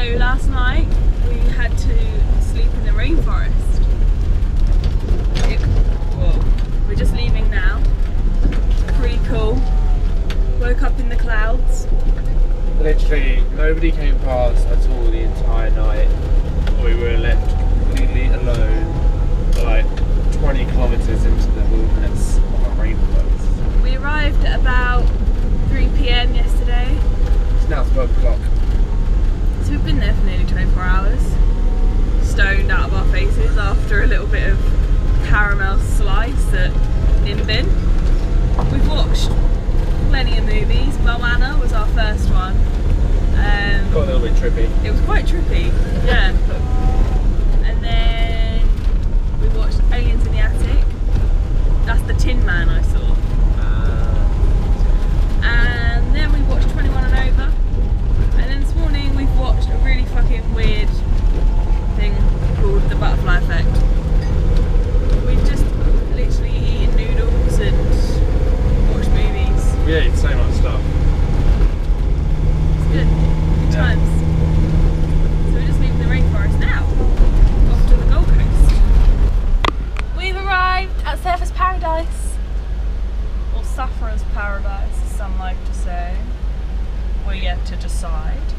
last night we had to sleep in the rainforest. Whoa. We're just leaving now. Pretty cool. Woke up in the clouds. Literally, nobody came past at all the entire night. We were left completely alone, like 20 kilometres into the wilderness of a rainforest. We arrived at about 3 PM yesterday. It's now 12 o'clock. So we've been there for nearly 24 hours. Stoned out of our faces after a little bit of caramel slice at Nimbin. We've watched plenty of movies. Moana was our first one. Got a little bit trippy. It was quite trippy, yeah. And then we watched Aliens in the Attic. That's the Tin Man I saw. And then we watched 21 and Over. And then this morning we've watched a really fucking weird thing called The Butterfly Effect. We've just literally eaten noodles and watched movies. We ate so much stuff. It's good. Good times. So we're just leaving the rainforest now. Off to the Gold Coast. We've arrived at Surfer's Paradise. Or Sufferer's Paradise, as some like to say. We're yet to decide.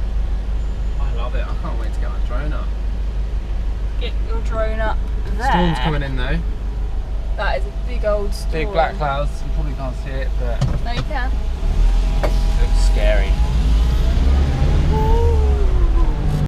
I love it. I can't wait to get my drone up. Get your drone up there. Storm's coming in though. That is a big old storm. Big black clouds. You probably can't see it, but No, you can. it looks scary.